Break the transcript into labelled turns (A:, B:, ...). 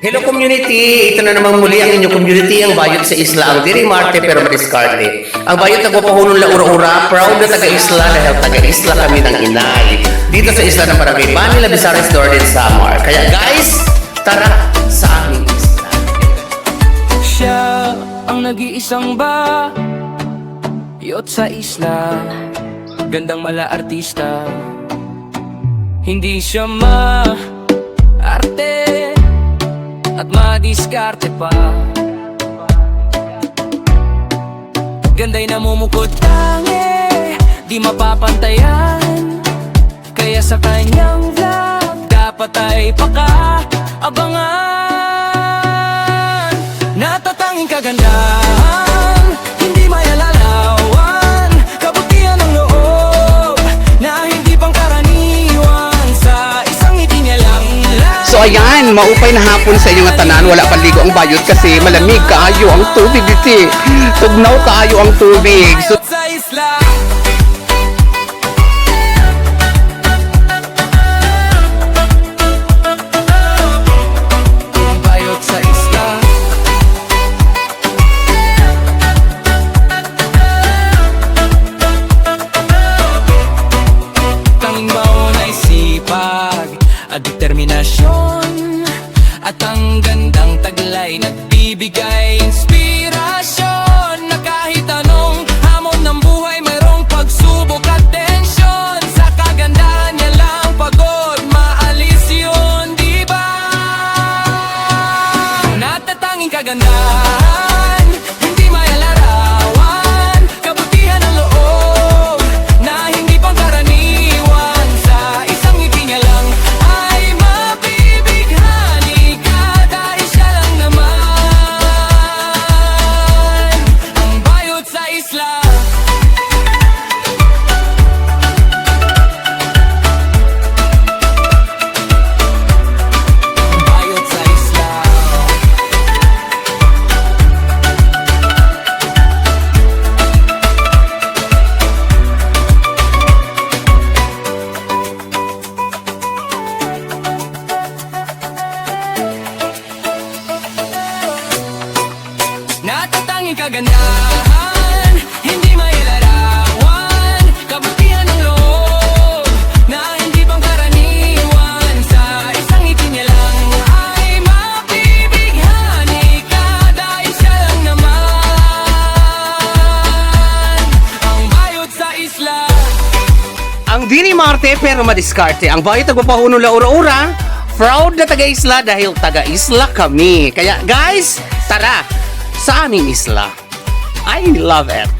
A: Hello community! Ito na naman muli ang inyong community, ang bayot sa isla, ang diri Marte pero madiskarte. Ang bayot nagpapahunong la ura-ura, proud na taga-isla dahil taga-isla kami ng inay. Dito sa isla ng Barangay Bani, Labisares, Northern Samar. Kaya guys, tara sa aming isla.
B: Siya ang nag-iisang bayot sa isla, gandang mala artista. Hindi siya arte at madiskarte pa. Ganda'y namumukod tangi, di mapapantayan. Kaya sa kanyang vlog, dapat ay pakaabangan. Natatanging kagandahan, hindi may alalawan. Kabutihan ng loob, na hindi pangkaraniwan. Sa isang ngiti niya lang.
C: So ayan, maupay na hapon sa inyong tanan. Wala panligo ang bayot kasi malamig kaayo ang tubig dito. Tugnaw kaayo ang tubig. So
B: Sa isla, bayot sa isla. Tanging baon ay sipag at determinasyon, at ang gandang taglay nagbibigay inspirasyon. Na kahit anong hamon ng buhay, mayroong pagsubok at tensyon. Sa kagandahan niya lang pagod, maalis yun, di ba? Natatanging kagandahan, hindi may alarawan. Kabutihan ng loob, na hindi pangkaraniwan. Sa isang ngiti niya lang ay mabibighani ka, dahil siya lang naman ang bayot sa isla. Bayot sa isla. Natatanging kagandahan, hindi may larawan. Kabutihan ng loob, na hindi pangkaraniwan. Sa isang ngiti niya lang ay mabibighani ka, dahil siya lang naman ang bayot sa isla.
C: ang diri Marte pero madiskarte. Ang bayot nagpapahuno la ura-ura. Proud na taga-isla dahil taga-isla kami. Kaya guys, tara sa aming isla. I love it.